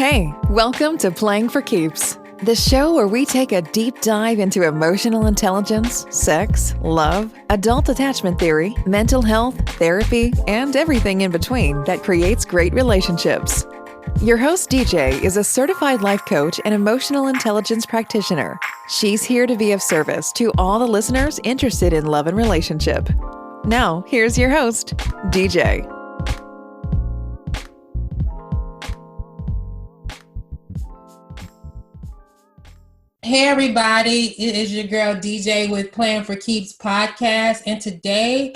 Hey, welcome to Playing for Keeps, the show where we take a deep dive into emotional intelligence, sex, love, adult attachment theory, mental health, therapy, and everything in between that creates great relationships. Your host, DJ, is a certified life coach and emotional intelligence practitioner. She's here to be of service to all the listeners interested in love and relationship. Now, here's your host, DJ. Hey everybody, it is your girl DJ with Playing for Keeps podcast, and today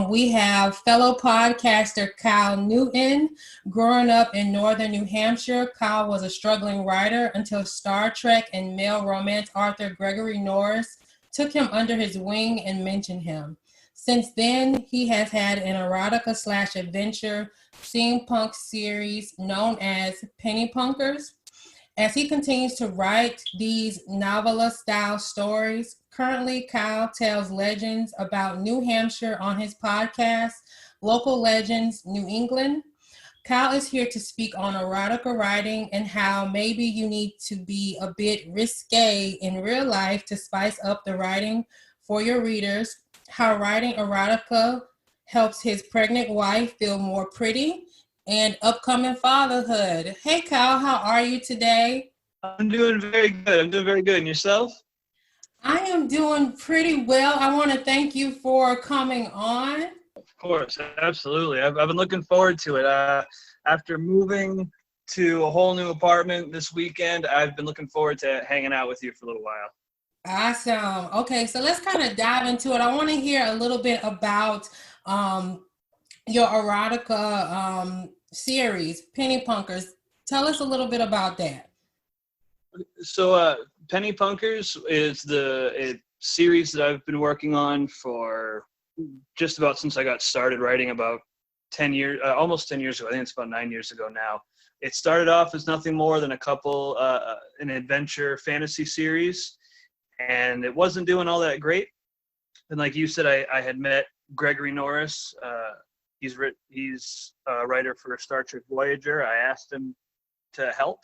we have fellow podcaster Kyle Newton. Growing up in northern New Hampshire, Kyle was a struggling writer until Star Trek and male romance author Gregory Norris took him under his wing and mentioned him. Since then, he has had an erotica/adventure steampunk series known as Penny Punkers. As he continues to write these novella-style stories, currently Kyle tells legends about New Hampshire on his podcast, Local Legends New England. Kyle is here to speak on erotica writing and how maybe you need to be a bit risque in real life to spice up the writing for your readers, how writing erotica helps his pregnant wife feel more pretty, and upcoming fatherhood. Hey, Kyle, how are you today? I'm doing very good. And yourself? I am doing pretty well. I want to thank you for coming on. Of course, absolutely. I've been looking forward to it. After moving to a whole new apartment this weekend, I've been looking forward to hanging out with you for a little while. Awesome. Okay, so let's kind of dive into it. I want to hear a little bit about your erotica series, Penny Punkers. Tell us a little bit about that. So Penny Punkers is a series that I've been working on for just about since I got started writing about 10 years, almost 10 years ago. I think it's about 9 years ago now. It started off as nothing more than an adventure fantasy series, and it wasn't doing all that great. And like you said, I had met Gregory Norris. He's a writer for Star Trek Voyager. I asked him to help,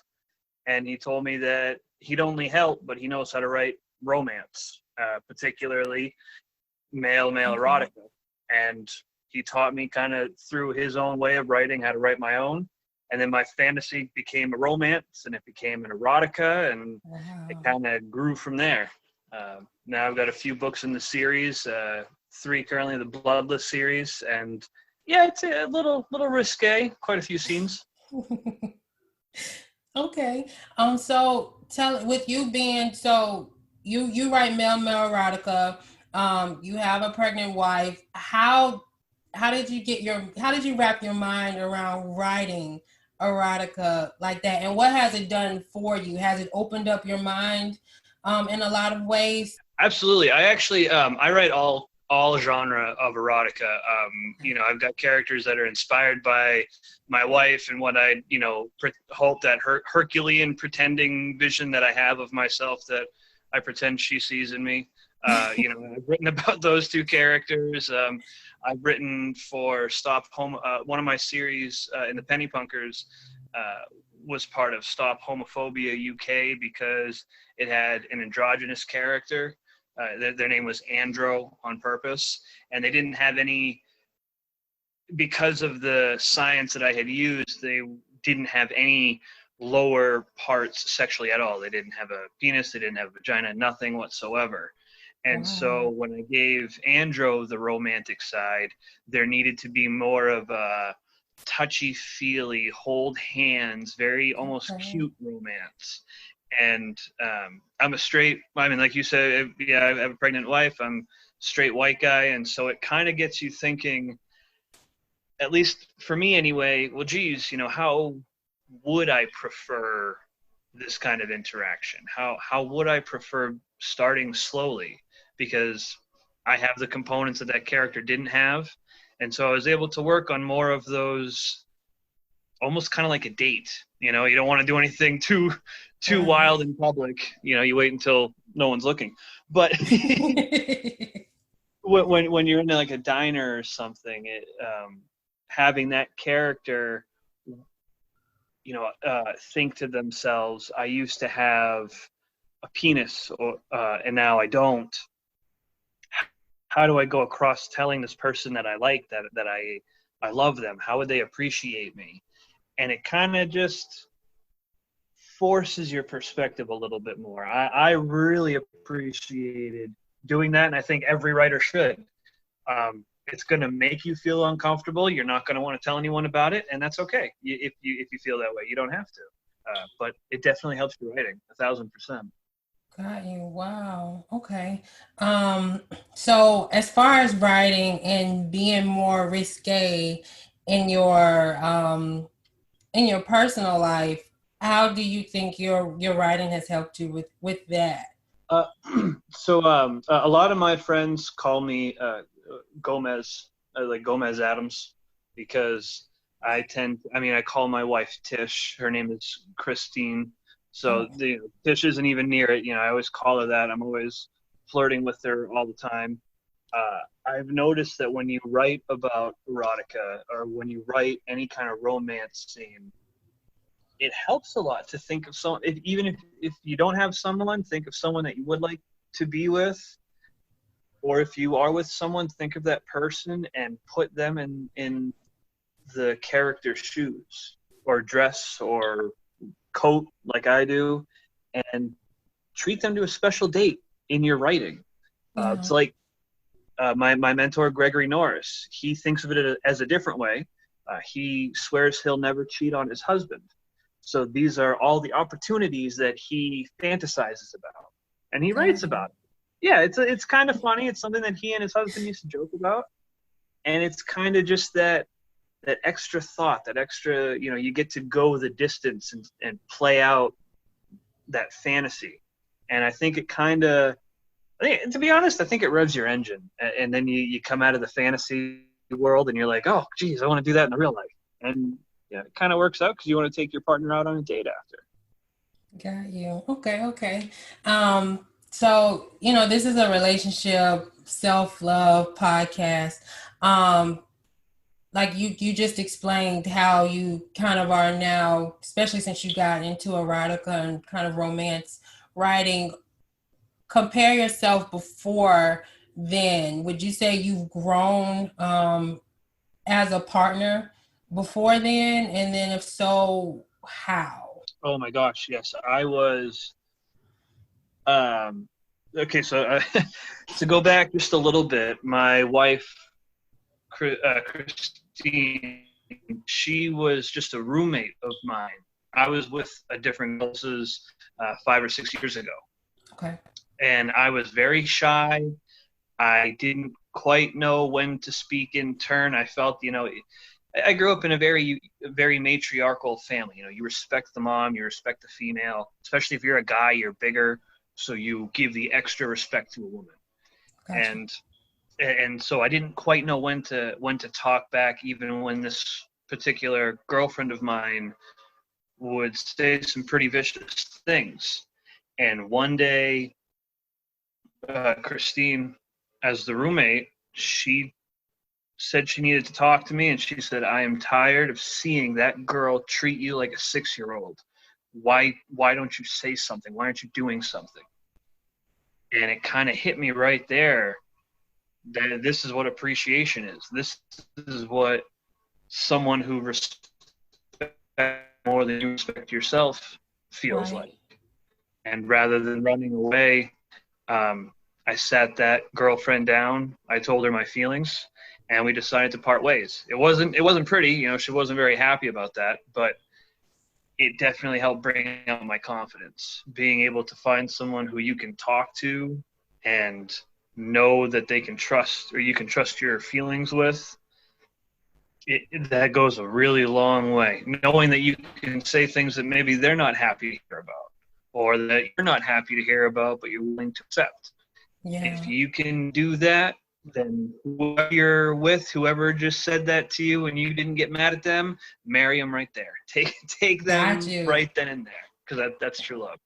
and he told me that he'd only help, but he knows how to write romance, particularly male erotica. And he taught me kind of through his own way of writing how to write my own. And then my fantasy became a romance, and it became an erotica, and It kind of grew from there. Now I've got a few books in the series, 3 currently in the Bloodless series, and yeah, it's a little risque, quite a few scenes. Okay. So with you being, so you write male erotica, you have a pregnant wife. How did you wrap your mind around writing erotica like that? And what has it done for you? Has it opened up your mind in a lot of ways? Absolutely. I actually, I write all genre of erotica. I've got characters that are inspired by my wife and what I, hope that Herculean pretending vision that I have of myself that I pretend she sees in me. I've written about those 2 characters. I've written for one of my series in the Penny Punkers was part of Stop Homophobia UK because it had an androgynous character. Their name was Andro on purpose, and they didn't have any, because of the science that I had used, they didn't have any lower parts sexually at all. They didn't have a penis, they didn't have a vagina, nothing whatsoever. And So when I gave Andro the romantic side, there needed to be more of a touchy-feely, hold hands, very almost cute romance. And I'm a straight, like you said, I have a pregnant wife. I'm a straight white guy. And so it kind of gets you thinking, at least for me anyway, well, geez, how would I prefer this kind of interaction? How would I prefer starting slowly? Because I have the components that character didn't have. And so I was able to work on more of those, almost kind of like a date. You don't want to do anything too wild in public. You wait until no one's looking. But when you're in like a diner or something, having that character, think to themselves, I used to have a penis, and now I don't. How do I go across telling this person that I like, that I love them? How would they appreciate me? And it kind of just forces your perspective a little bit more. I really appreciated doing that, and I think every writer should. It's going to make you feel uncomfortable. You're not going to want to tell anyone about it, and that's okay. If you feel that way, you don't have to. But it definitely helps your writing, 1,000%. Got you. Wow. Okay. So as far as writing and being more risque in your personal life, how do you think your writing has helped you with that? So a lot of my friends call me Gomez, like Gomez Adams, because I call my wife Tish. Her name is Christine. So Tish isn't even near it. I always call her that. I'm always flirting with her all the time. I've noticed that when you write about erotica, or when you write any kind of romance scene, it helps a lot to think of someone. Even if you don't have someone, think of someone that you would like to be with. Or if you are with someone, think of that person and put them in the character's shoes or dress or coat, like I do, and treat them to a special date in your writing. It's like my mentor, Gregory Norris. He thinks of it as a different way. He swears he'll never cheat on his husband. So these are all the opportunities that he fantasizes about, and he writes about it. Yeah, it's kind of funny. It's something that he and his husband used to joke about, and it's kind of just that extra thought, that extra, you get to go the distance and play out that fantasy. And I think to be honest, I think it revs your engine, and then you come out of the fantasy world and you're like, oh, geez, I want to do that in the real life. And yeah, it kind of works out because you want to take your partner out on a date after. Got you. Okay. So, this is a relationship, self-love podcast. Like you just explained how you kind of are now, especially since you got into erotica and kind of romance writing. Compare yourself before then. Would you say you've grown as a partner before then? And then if so, how? Oh my gosh, yes. I was okay, so to go back just a little bit, my wife, Christine, she was just a roommate of mine. I was with a different girl. This is 5 or 6 years ago. Okay. And I was very shy. I didn't quite know when to speak in turn. I felt, I grew up in a very, very matriarchal family. You respect the mom, you respect the female, especially if you're a guy, you're bigger. So you give the extra respect to a woman. Gotcha. And so I didn't quite know when to talk back, even when this particular girlfriend of mine would say some pretty vicious things. And one day, Christine, as the roommate, she said she needed to talk to me, and she said, I am tired of seeing that girl treat you like a 6-year-old. Why don't you say something? Why aren't you doing something? And it kind of hit me right there that this is what appreciation is. This is what someone who respects more than you respect yourself feels like. And rather than running away, I sat that girlfriend down. I told her my feelings, and we decided to part ways. It wasn't pretty, she wasn't very happy about that, but it definitely helped bring out my confidence. Being able to find someone who you can talk to and know that they can trust, or you can trust your feelings with, that goes a really long way. Knowing that you can say things that maybe they're not happy to hear about, or that you're not happy to hear about, but you're willing to accept. Yeah. If you can do that, then whoever you're with, whoever just said that to you and you didn't get mad at them, marry them right there. Take them right then and there, because that's true love.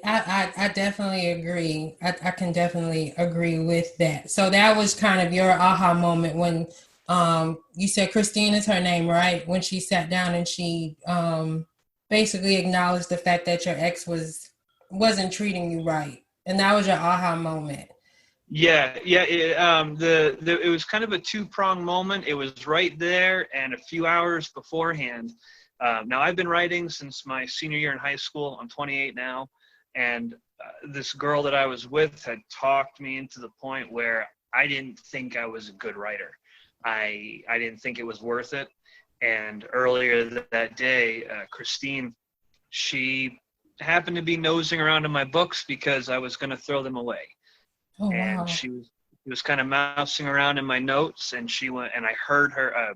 I definitely agree. I can definitely agree with that. So that was kind of your aha moment when you said Christine is her name, right? When she sat down and she basically acknowledged the fact that your ex wasn't treating you right, and that was your aha moment. Yeah. It was kind of a two-pronged moment. It was right there and a few hours beforehand. Now, I've been writing since my senior year in high school. I'm 28 now, and this girl that I was with had talked me into the point where I didn't think I was a good writer. I didn't think it was worth it. And earlier that day, Christine, she happened to be nosing around in my books because I was going to throw them away. Oh, And wow. she was kind of mousing around in my notes, and she went, and I heard her.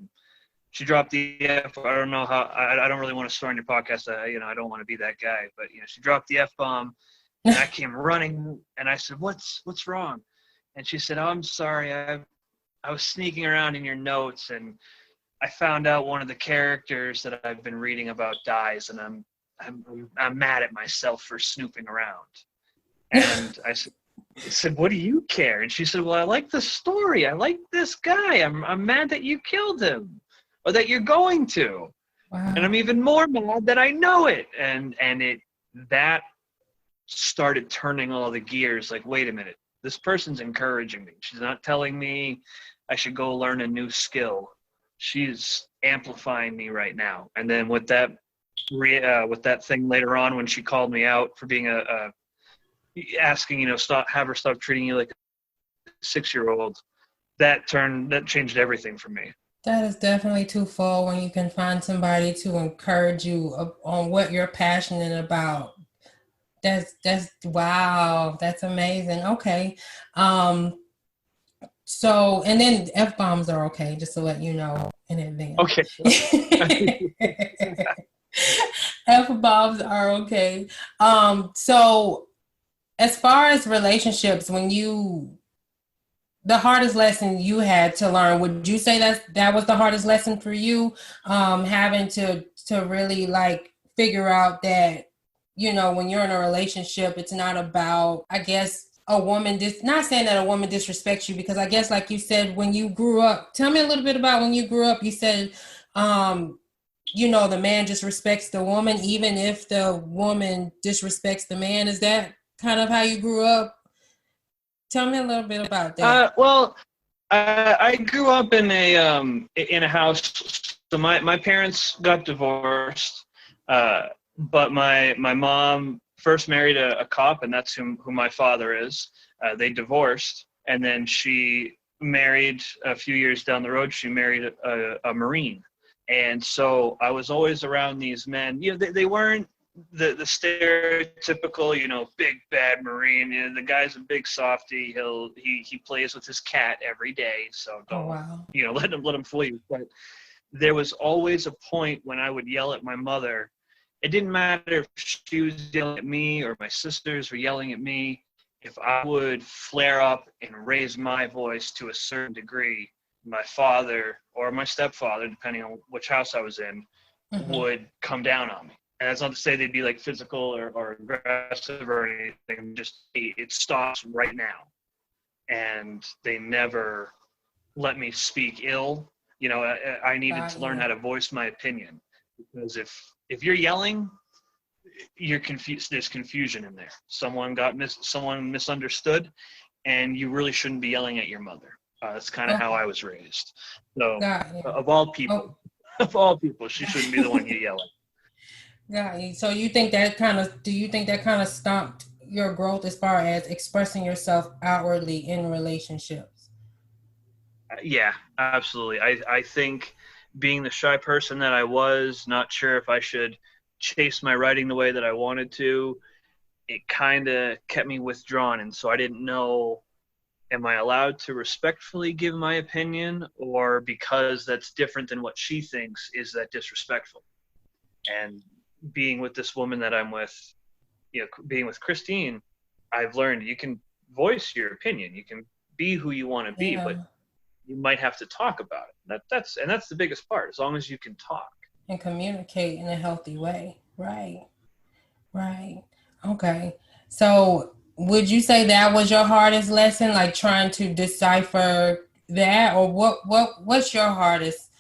She dropped the F. I don't know how. I don't really want to swear on your podcast. I don't want to be that guy, but she dropped the F bomb, and I came running, and I said, "What's wrong?" And she said, "Oh, I'm sorry. I was sneaking around in your notes, and I found out one of the characters that I've been reading about dies, and I'm mad at myself for snooping around." And I said, "What do you care?" And she said, "Well, I like the story. I like this guy. I'm mad that you killed him, or that you're going to, Wow. and I'm even more mad that I know it." And that started turning all the gears. Like, wait a minute, this person's encouraging me. She's not telling me I should go learn a new skill. She's amplifying me right now. And then with that thing later on when she called me out for being asking, have her stop treating you like a 6-year-old, that changed everything for me. That is definitely twofold when you can find somebody to encourage you on what you're passionate about. That's wow. That's amazing. Okay. So, and then F-bombs are okay, just to let you know in advance. Okay. F-bombs are okay. So as far as relationships, the hardest lesson you had to learn, would you say that was the hardest lesson for you? Having to really like figure out that, when you're in a relationship, it's not about, I guess, a woman, not saying that a woman disrespects you, because I guess, like you said, when you grew up, tell me a little bit about when you grew up. You said, the man disrespects the woman, even if the woman disrespects the man. Is that kind of how you grew up? Tell me a little bit about that. Well, I grew up in a house. So my parents got divorced, but my mom first married a cop, and that's who my father is. They divorced, and then she married a few years down the road. She married a Marine, and so I was always around these men. They weren't the stereotypical, big bad Marine. The guy's a big softy. He plays with his cat every day, so don't let him fool you. But there was always a point when I would yell at my mother. It didn't matter if she was yelling at me or my sisters were yelling at me. If I would flare up and raise my voice to a certain degree, my father or my stepfather, depending on which house I was in, would come down on me. And that's not to say they'd be like physical or aggressive or anything. Just, it stops right now. And they never let me speak ill. I needed to learn how to voice my opinion, because if you're yelling, you're confused. There's confusion in there. Someone misunderstood, and you really shouldn't be yelling at your mother. That's kind of how I was raised. So of all people, she shouldn't be the one you yell at. Got you. So do you think that kind of stopped your growth as far as expressing yourself outwardly in relationships? Yeah, absolutely. I think being the shy person that I was, not sure if I should chase my writing the way that I wanted to, it kind of kept me withdrawn. And so I didn't know, am I allowed to respectfully give my opinion, or because that's different than what she thinks, is that disrespectful? And being with this woman that I'm with, being with Christine, I've learned you can voice your opinion. You can be who you want to be, but you might have to talk about it. That's the biggest part, as long as you can talk and communicate in a healthy way. Right. Okay. So would you say that was your hardest lesson, like trying to decipher that, or what was your hardest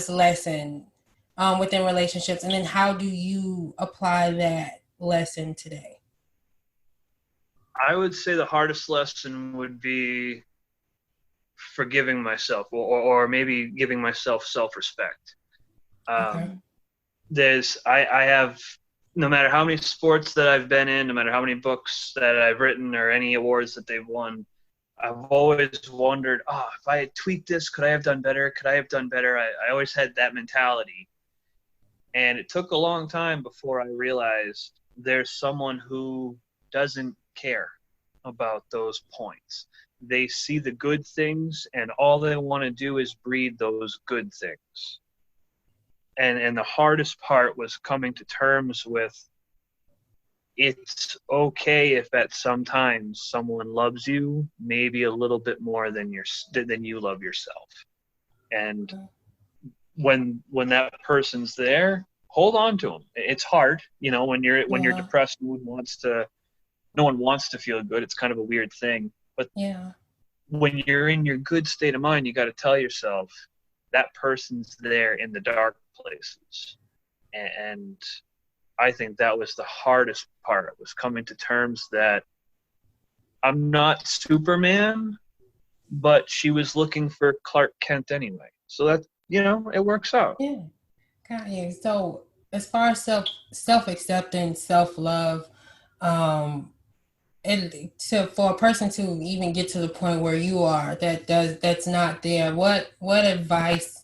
lesson within relationships, and then how do you apply that lesson today? I would say the hardest lesson would be forgiving myself, or maybe giving myself self-respect. Okay. I have, no matter how many sports that I've been in, no matter how many books that I've written or any awards that they've won, I've always wondered, if I had tweaked this, could I have done better? Could I have done better? I always had that mentality. And it took a long time before I realized there's someone who doesn't care about those points. They see the good things, and all they want to do is breed those good things. And the hardest part was coming to terms with, it's okay if at sometimes someone loves you maybe a little bit more than you love yourself. And when that person's there, hold on to them. It's hard, when you're depressed, no one wants to feel good. It's kind of a weird thing. But when you're in your good state of mind, you got to tell yourself that person's there in the dark places. And I think that was the hardest part, was coming to terms that I'm not Superman, but she was looking for Clark Kent anyway. So that, it works out. Yeah. Got you. So as far as self-acceptance, self-love, for a person to even get to the point where you are, that's not there, what advice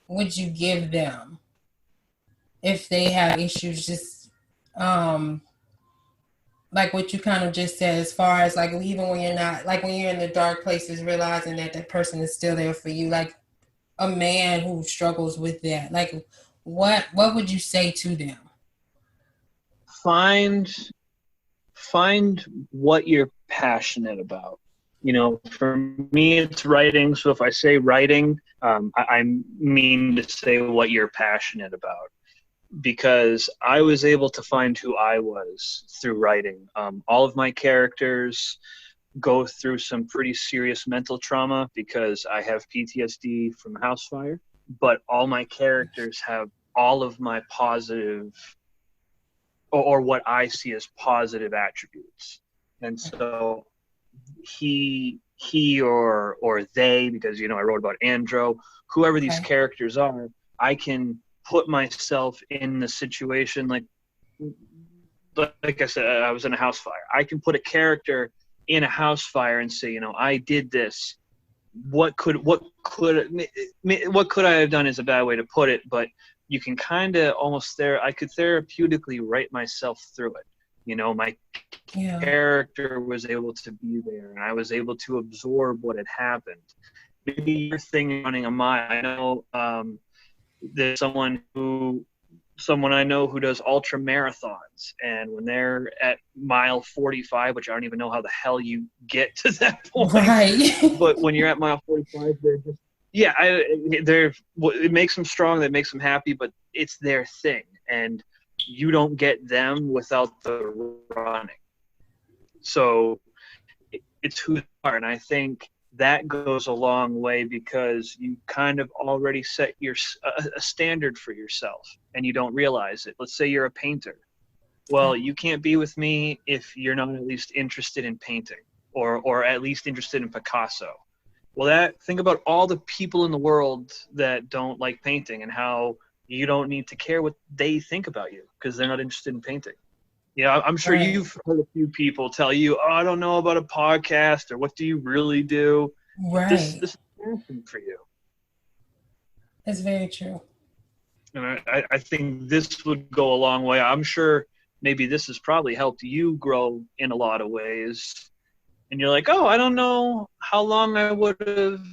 would you give them if they have issues, just like what you kind of just said, as far as like, even when you're not, like when you're in the dark places, realizing that person is still there for you, like a man who struggles with that, like what would you say to them? Find what you're passionate about. For me, it's writing. So if I say writing, I mean to say what you're passionate about, because I was able to find who I was through writing. All of my characters go through some pretty serious mental trauma because I have PTSD from a house fire, but all my characters have all of my positive, or what I see as positive attributes. And so he or they, because I wrote about Andro, whoever these characters are, I can put myself in the situation, like I said, I was in a house fire. I can put a character in a house fire and say, I did this. What could I have done is a bad way to put it, but you can kind of almost I could therapeutically write myself through it. My character was able to be there, and I was able to absorb what had happened. Maybe your thing running a mile. I know there's someone I know who does ultra marathons, and when they're at mile 45, which I don't even know how the hell you get to that point, right? But when you're at mile 45, they're just it makes them strong, that makes them happy, but it's their thing, and you don't get them without the running. So it's who they are, and I think that goes a long way, because you kind of already set a standard for yourself, and you don't realize it. Let's say you're a painter. Well, you can't be with me if you're not at least interested in painting, or at least interested in Picasso. Well, think about all the people in the world that don't like painting, and how you don't need to care what they think about you because they're not interested in painting. I'm sure you've heard a few people tell you, I don't know about a podcast, or what do you really do? Right. This is passion for you. That's very true. And I think this would go a long way. I'm sure maybe this has probably helped you grow in a lot of ways. And you're like, I don't know how long I would have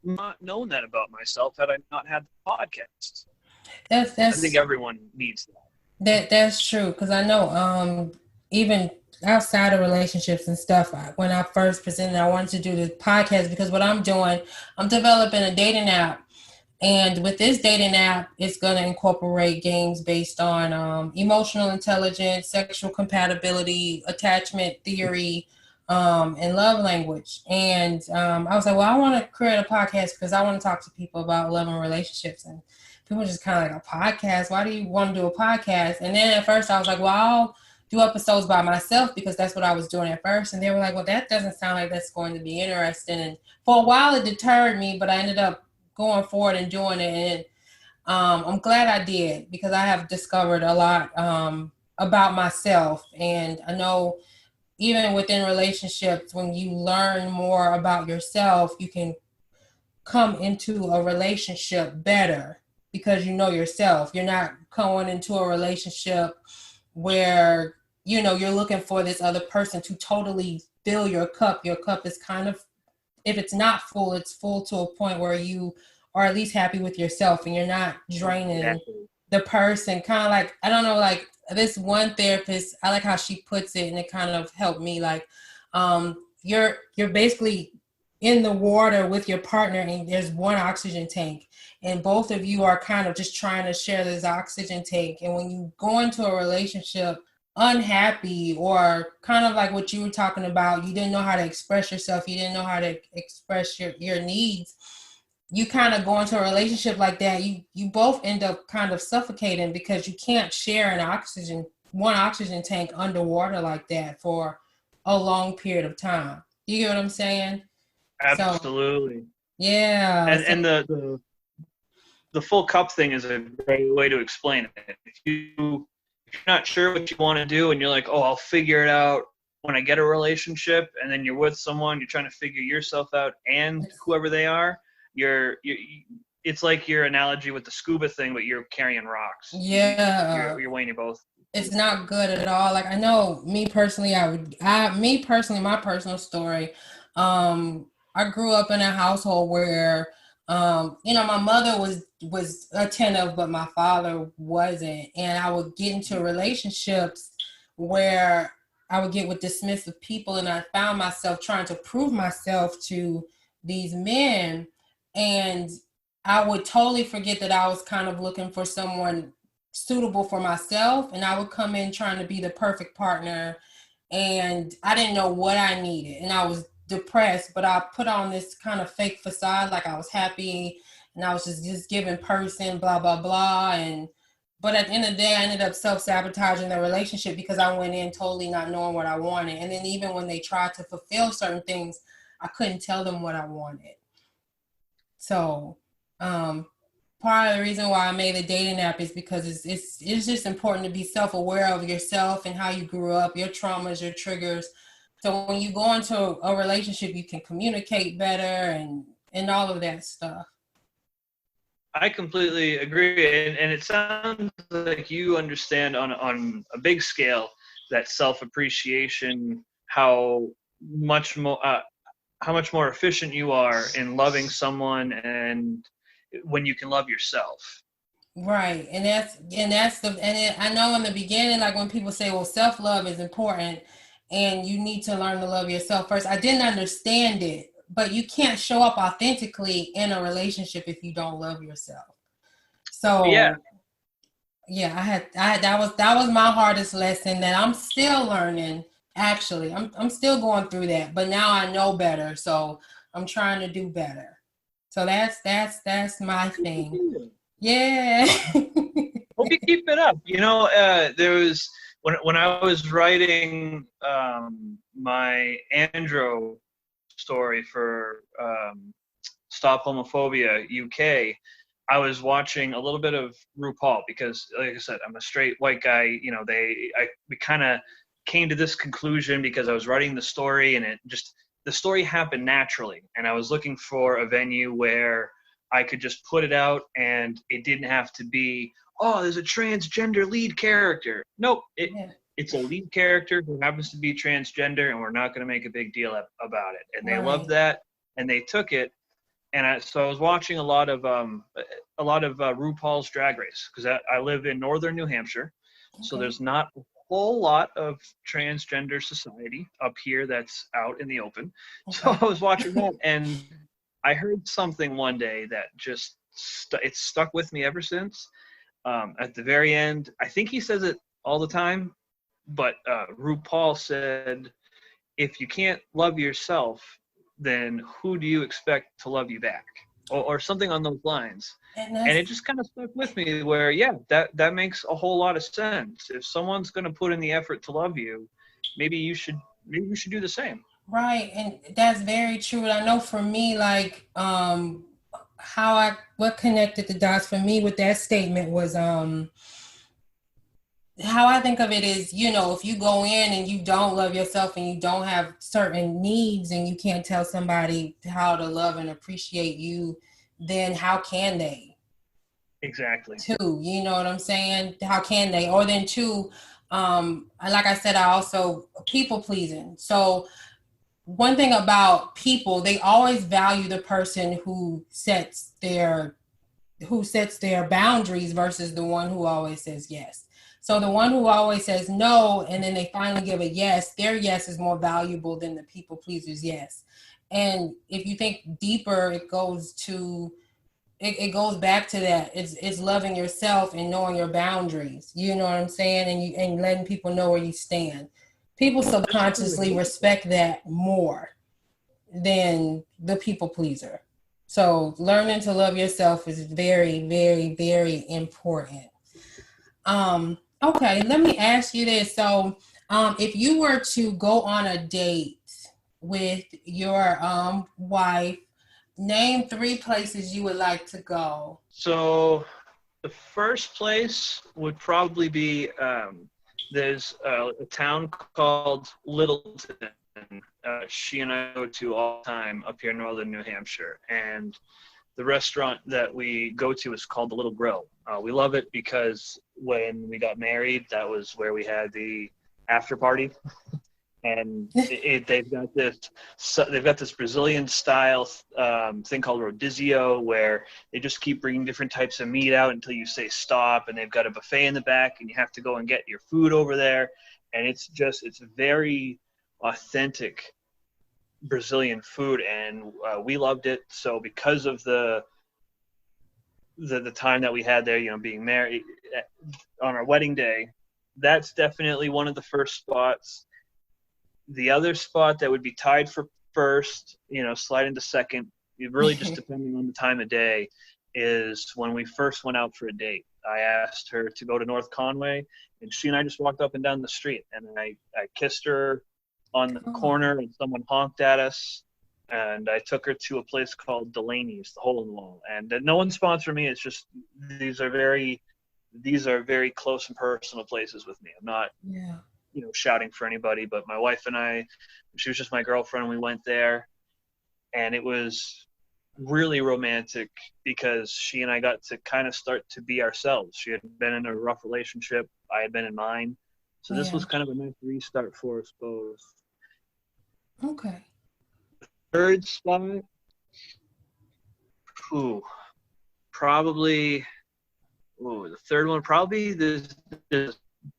not known that about myself had I not had the podcast. I think everyone needs that. That's true, because I know even outside of relationships and stuff, when I first presented, I wanted to do the podcast because what I'm doing, I'm developing a dating app. And with this dating app, it's going to incorporate games based on emotional intelligence, sexual compatibility, attachment theory, and love language. And I was like, well, I want to create a podcast because I want to talk to people about love and relationships. And people just kind of like, a podcast? Why do you want to do a podcast? And then at first I was like, well, I'll do episodes by myself because that's what I was doing at first. And they were like, well, that doesn't sound like that's going to be interesting. And for a while it deterred me, but I ended up going forward and doing it. And I'm glad I did because I have discovered a lot about myself. And I know even within relationships, when you learn more about yourself, you can come into a relationship better because you know yourself. You're not going into a relationship where, you know, you're looking for this other person to totally fill your cup. Your cup is kind of, if it's not full, it's full to a point where you are at least happy with yourself and you're not draining the person. Kind of like, I don't know, like this one therapist, I like how she puts it, and it kind of helped me. Like, you're basically in the water with your partner, and there's one oxygen tank, and both of you are kind of just trying to share this oxygen tank. And when you go into a relationship unhappy, or kind of like what you were talking about, you didn't know how to express yourself, you didn't know how to express your needs, you kind of go into a relationship like that, you both end up kind of suffocating because you can't share one oxygen tank underwater like that for a long period of time. You get what I'm saying? Absolutely. So, yeah. And the full cup thing is a great way to explain it. If you're not sure what you want to do and you're like, oh, I'll figure it out when I get a relationship, and then you're with someone, you're trying to figure yourself out and whoever they are, it's like your analogy with the scuba thing, but you're carrying rocks. Yeah. You're weighing you both. It's not good at all. Like, I know me personally, my personal story, I grew up in a household where, you know, my mother was attentive, but my father wasn't. And I would get into relationships where I would get with dismissive people, and I found myself trying to prove myself to these men. And I would totally forget that I was kind of looking for someone suitable for myself, and I would come in trying to be the perfect partner, and I didn't know what I needed, and I was depressed, but I put on this kind of fake facade like I was happy, and I was just giving person blah blah blah. And but at the end of the day, I ended up self-sabotaging the relationship because I went in totally not knowing what I wanted. And then even when they tried to fulfill certain things, I couldn't tell them what I wanted. So part of the reason why I made the dating app is because it's just important to be self-aware of yourself and how you grew up, your traumas, your triggers. So when you go into a relationship, you can communicate better and all of that stuff. I completely agree, and it sounds like you understand on a big scale that self-appreciation, how much more efficient you are in loving someone, and when you can love yourself. Right. And I know in the beginning, like when people say, well, self-love is important and you need to learn to love yourself first, I didn't understand it, but you can't show up authentically in a relationship if you don't love yourself. So yeah, that was my hardest lesson that I'm still learning. Actually, I'm still going through that, but now I know better. So I'm trying to do better. So that's my thing. Yeah. Hope you keep it up. You know, there was when I was writing my Andro story for Stop Homophobia UK, I was watching a little bit of RuPaul because, like I said, I'm a straight white guy. You know, we kind of came to this conclusion because I was writing the story, and the story happened naturally, and I was looking for a venue where I could just put it out and it didn't have to be, oh, there's a transgender lead character. Nope. It's a lead character who happens to be transgender, and we're not going to make a big deal about it. And they loved that, and they took it. And so I was watching a lot of RuPaul's Drag Race because I live in northern New Hampshire. Okay. So there's not a whole lot of transgender society up here that's out in the open. Okay. So I was watching that, and I heard something one day that just it's stuck with me ever since. At the very end, I think he says it all the time, but RuPaul said, if you can't love yourself, then who do you expect to love you back? Or something on those lines. And it just kind of stuck with me where, yeah, that makes a whole lot of sense. If someone's going to put in the effort to love you, maybe you should do the same. Right, and that's very true. And I know for me, like, what connected the dots for me with that statement was how I think of it is, if you go in and you don't love yourself and you don't have certain needs and you can't tell somebody how to love and appreciate you, then how can they? Exactly. Two, you know what I'm saying? How can they? Or then two, like I said, I also people pleasing. So one thing about people, they always value the person who sets their boundaries versus the one who always says yes. So the one who always says no, and then they finally give a yes, their yes is more valuable than the people pleaser's yes. And if you think deeper, it goes back to that. It's loving yourself and knowing your boundaries. You know what I'm saying? And letting people know where you stand. People subconsciously respect that more than the people pleaser. So learning to love yourself is very, very, very important. Okay, let me ask you this. So if you were to go on a date with your wife, name 3 places you would like to go. So the first place would probably be there's a town called Littleton. She and I go to all the time up here in northern New Hampshire. And the restaurant that we go to is called the Little Grill. We love it because when we got married, that was where we had the after party. And they've got this Brazilian style thing called rodizio, where they just keep bringing different types of meat out until you say stop, and they've got a buffet in the back, and you have to go and get your food over there. And it's very authentic Brazilian food, and we loved it. So because of the time that we had there, being married on our wedding day, that's definitely one of the first spots. The other spot that would be tied for first, slide into second, really just depending on the time of day, is when we first went out for a date. I asked her to go to North Conway, and she and I just walked up and down the street, and I kissed her on the corner, and someone honked at us, and I took her to a place called Delaney's, the Hole in the Wall. And no one sponsored me. It's just these are very close and personal places with me. I'm not shouting for anybody, but my wife and I, she was just my girlfriend, and we went there, and it was really romantic because she and I got to kind of start to be ourselves. She had been in a rough relationship. I had been in mine. So this was kind of a nice restart for us both. Okay. Third spot, the third one, probably this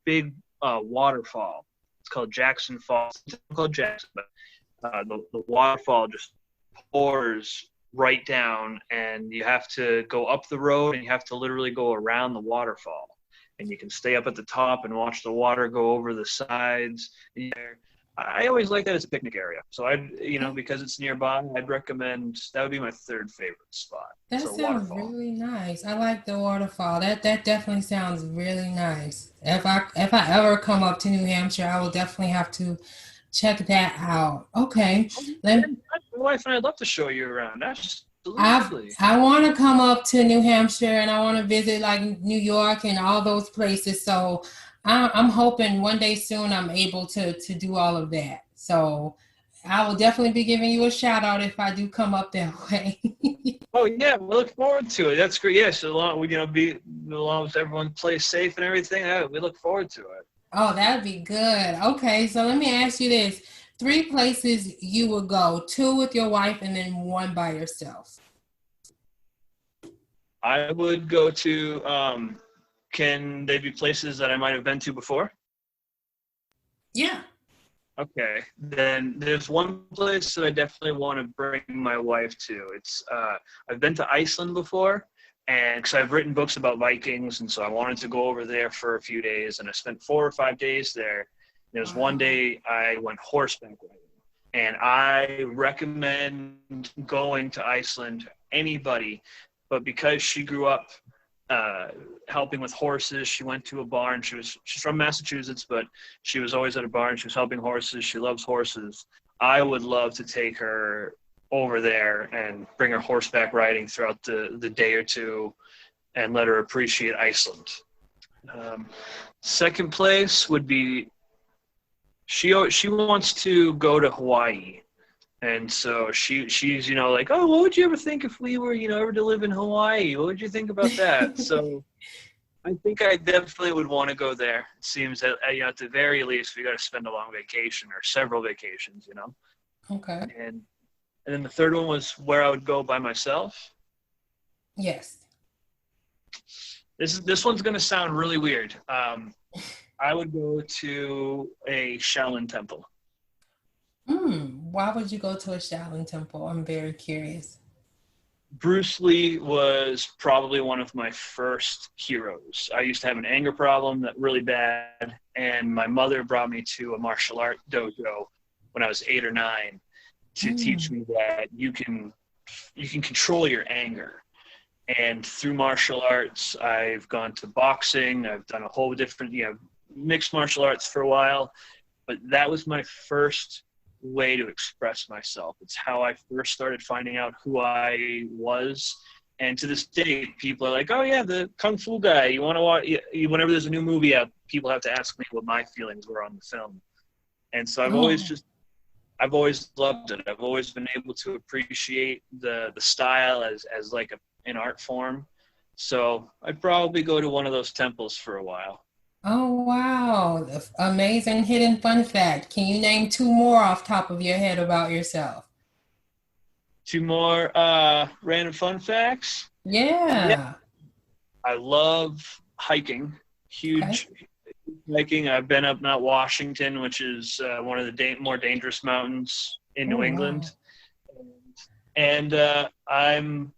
big waterfall. It's called Jackson Falls. It's called Jackson, but the waterfall just pours right down, and you have to go up the road, and you have to literally go around the waterfall. And you can stay up at the top and watch the water go over the sides. I always like that as a picnic area. So because it's nearby, I'd recommend that would be my third favorite spot. That sounds really nice. I like the waterfall. That definitely sounds really nice. If I ever come up to New Hampshire, I will definitely have to check that out. Okay. My wife and I'd love to show you around. Absolutely. I want to come up to New Hampshire, and I want to visit like New York and all those places. So I'm hoping one day soon I'm able to do all of that. So I will definitely be giving you a shout out if I do come up that way. Oh yeah, we look forward to it. That's great. Yes, as long as everyone plays safe and everything, we look forward to it. Oh, that'd be good. Okay, so let me ask you this: 3 places you would go, 2 with your wife, and then 1 by yourself. I would go to. Can they be places that I might have been to before? Yeah. Okay, then there's one place that I definitely want to bring my wife to. It's I've been to Iceland before, and because I've written books about Vikings, and so I wanted to go over there for a few days, and I spent 4 or 5 days there. There's one day I went horseback riding, And I recommend going to Iceland, anybody. But because she grew up helping with horses, she went to a barn. She's from Massachusetts, but she was always at a barn. She was helping horses. She loves horses. I would love to take her over there and bring her horseback riding throughout the day or two and let her appreciate Iceland. Second place would be she wants to go to Hawaii. And so she's, like, oh, what would you ever think if we were, ever to live in Hawaii? What would you think about that? So I think I definitely would want to go there. It seems that, at the very least, we got to spend a long vacation or several vacations, Okay. And then the third one was where I would go by myself. Yes. This one's going to sound really weird. I would go to a Shaolin temple. Why would you go to a Shaolin temple? I'm very curious. Bruce Lee was probably one of my first heroes. I used to have an anger problem that really bad, and my mother brought me to a martial art dojo when I was 8 or 9 to teach me that you can control your anger. And through martial arts, I've gone to boxing. I've done a whole different, mixed martial arts for a while, but that was my first way to express myself. It's how I first started finding out who I was. And to this day, people are like, oh yeah, the Kung Fu guy. You want to watch, whenever there's a new movie out, people have to ask me what my feelings were on the film. And so I've always loved it. I've always been able to appreciate the style as like an art form. So I'd probably go to one of those temples for a while. Oh, wow. Amazing hidden fun fact. Can you name 2 more off top of your head about yourself? 2 more random fun facts? Yeah. I love hiking. Huge hiking. I've been up Mount Washington, which is one of the more dangerous mountains in New England. Wow. And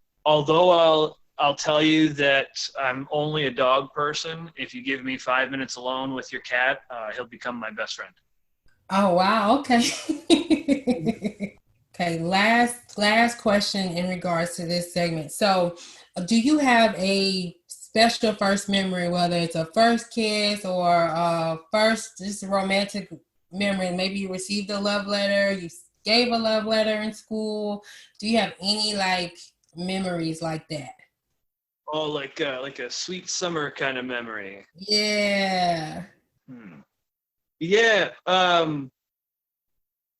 I'll tell you that I'm only a dog person. If you give me 5 minutes alone with your cat, he'll become my best friend. Oh, wow. Okay. Okay. Last question in regards to this segment. So do you have a special first memory, whether it's a first kiss or first just a romantic memory? Maybe you received a love letter, you gave a love letter in school. Do you have any memories like that? Oh, like a sweet summer kind of memory. Yeah. Yeah.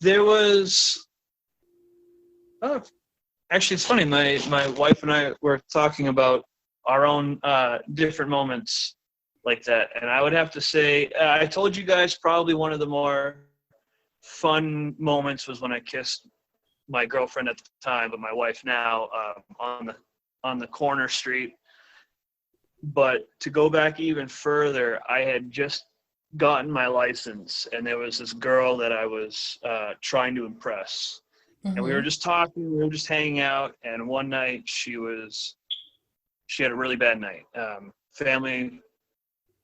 There was. Oh, actually, it's funny. My wife and I were talking about our own different moments like that, and I would have to say, I told you guys probably one of the more fun moments was when I kissed my girlfriend at the time, but my wife now, on the corner street. But to go back even further, I had just gotten my license, and there was this girl that I was trying to impress. And we were just talking, we were just hanging out, and one night she had a really bad night. Family,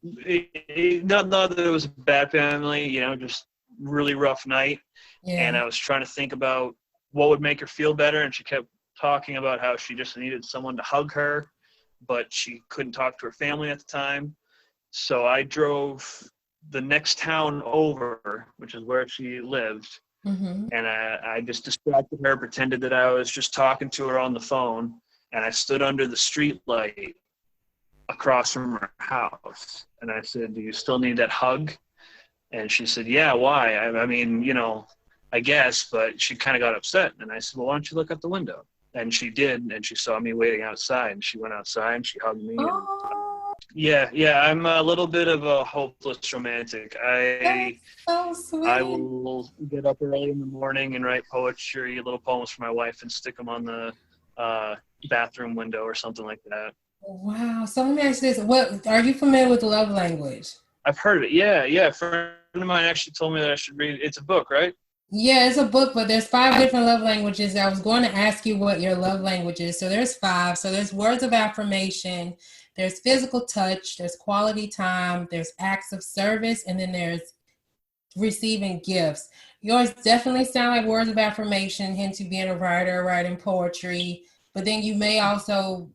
not that it was a bad family, just really rough night. Yeah. And I was trying to think about what would make her feel better, and she kept talking about how she just needed someone to hug her, but she couldn't talk to her family at the time. So I drove the next town over, which is where she lived, and I just distracted her, pretended that I was just talking to her on the phone, and I stood under the street light across from her house, and I said, do you still need that hug? And she said, yeah, why? I mean, I guess, but she kind of got upset, and I said, well, why don't you look out the window? And she did, and she saw me waiting outside, and she went outside and she hugged me. Yeah, I'm a little bit of a hopeless romantic. That's so sweet. I will get up early in the morning and write poetry, little poems for my wife, and stick them on the bathroom window or something like that. Wow. So let me ask you this: what are you familiar with the love language? I've heard of it. Yeah. A friend of mine actually told me that I should read it. It's a book, right? Yeah, it's a book, but there's 5 different love languages. I was going to ask you what your love language is. So there's 5. So there's words of affirmation, there's physical touch, there's quality time, there's acts of service, and then there's receiving gifts. Yours definitely sound like words of affirmation, hence you being a writer, writing poetry. But then you may also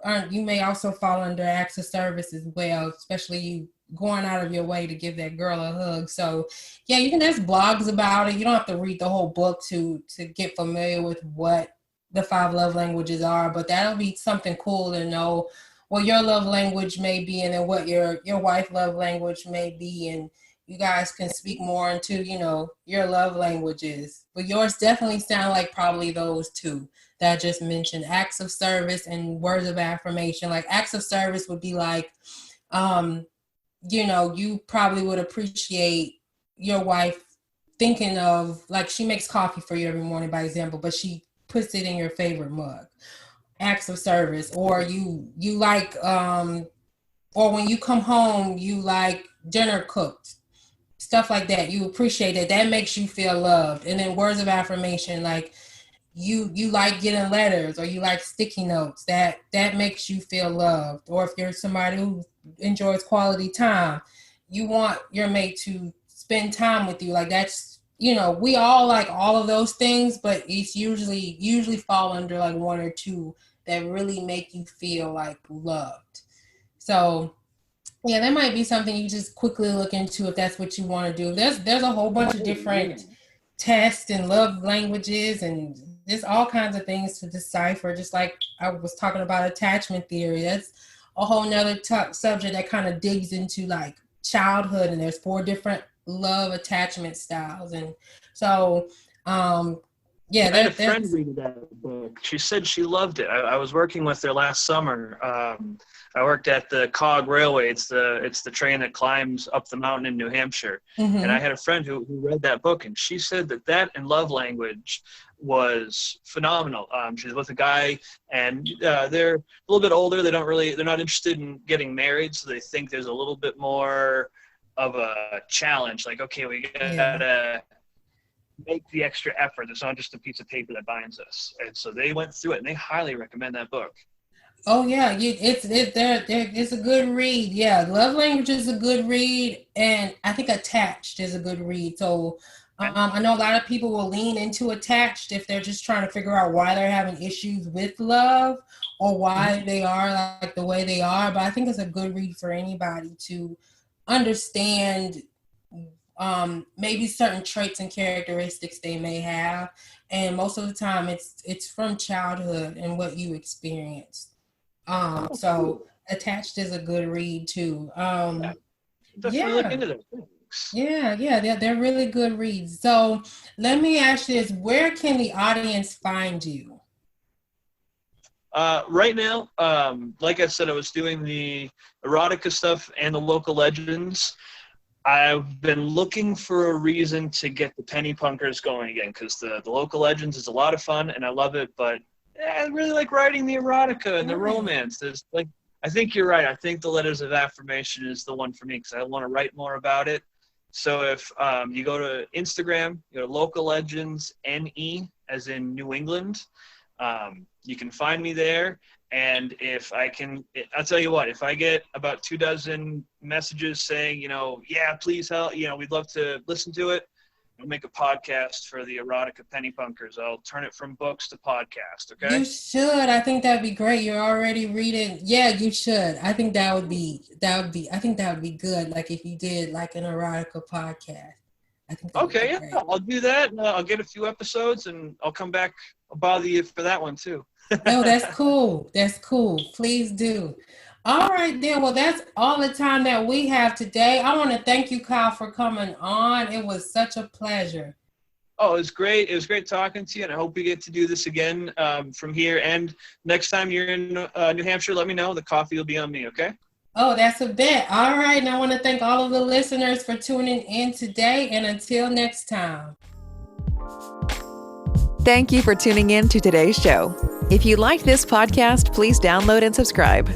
fall under acts of service as well, especially you going out of your way to give that girl a hug. So yeah, you can, there's blogs about it. You don't have to read the whole book to get familiar with what the 5 love languages are, but that'll be something cool to know what your love language may be, and then what your wife love language may be, and you guys can speak more into, your love languages. But yours definitely sound like probably those two that I just mentioned, acts of service and words of affirmation. Like acts of service would be like, you probably would appreciate your wife thinking of, like, she makes coffee for you every morning, by example, but she puts it in your favorite mug. Acts of service. Or you like, or when you come home, you like dinner cooked. Stuff like that. You appreciate it. That makes you feel loved. And then words of affirmation, like you like getting letters, or you like sticky notes. That makes you feel loved. Or if you're somebody who enjoys quality time, you want your mate to spend time with you. Like that's, we all like all of those things, but it's usually fall under like 1 or 2 that really make you feel like loved. So yeah, that might be something you just quickly look into if that's what you want to do. There's a whole bunch of different tests and love languages, and there's all kinds of things to decipher. Just like I was talking about attachment theory, that's a whole nother subject that kind of digs into like childhood, and there's 4 different love attachment styles. And so yeah, I had a friend read that book. She said she loved it. I was working with her last summer. I worked at the Cog Railway. It's the train that climbs up the mountain in New Hampshire. Mm-hmm. And I had a friend who read that book, and she said that and love language was phenomenal. She's with a guy, and they're a little bit older. They're not interested in getting married, so they think there's a little bit more of a challenge. Like, okay, we gotta make the extra effort. It's not just a piece of paper that binds us. And so they went through it, and they highly recommend that book. Oh yeah, it's a good read. Yeah, love language is a good read, and I think attached is a good read. So I know a lot of people will lean into attached if they're just trying to figure out why they're having issues with love, or why they are like the way they are. But I think it's a good read for anybody to understand maybe certain traits and characteristics they may have, and most of the time it's from childhood and what you experienced. So attached is a good read too. Definitely look into those things. Yeah, they're really good reads. So let me ask you this: where can the audience find you? Right now, like I said, I was doing the erotica stuff and the local legends. I've been looking for a reason to get the penny punkers going again, because the local legends is a lot of fun and I love it, but I really like writing the erotica and the romance. I think you're right. I think the letters of affirmation is the one for me, because I want to write more about it. So if you go to Instagram, you go to local legends NE, as in New England, you can find me there. And if I can, I'll tell you what, if I get about 24 messages saying, yeah, please help, we'd love to listen to it, I'll make a podcast for the erotica penny punkers. I'll turn it from books to podcast. Okay. You should. I think that'd be great. You're already reading. Yeah, you should. I think that would be good. Like if you did like an erotica podcast. I think. Okay. Yeah, I'll do that. I'll get a few episodes and I'll come back. I'll bother you for that one too. No, that's cool. That's cool. Please do. All right, then. Well, that's all the time that we have today. I want to thank you, Kyle, for coming on. It was such a pleasure. Oh, it was great. It was great talking to you, and I hope we get to do this again from here. And next time you're in New Hampshire, let me know. The coffee will be on me, okay? Oh, that's a bet. All right. And I want to thank all of the listeners for tuning in today. And until next time. Thank you for tuning in to today's show. If you like this podcast, please download and subscribe.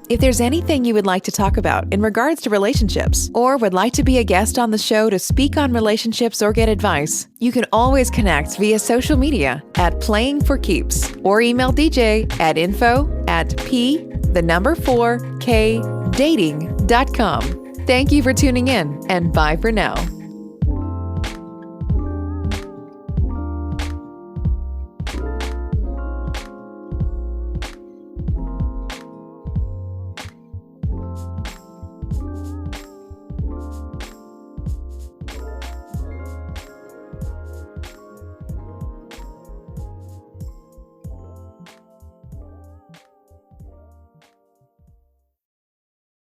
If there's anything you would like to talk about in regards to relationships, or would like to be a guest on the show to speak on relationships or get advice, you can always connect via social media at Playing for Keeps, or email DJ at info@p4kdating.com. Thank you for tuning in, and bye for now.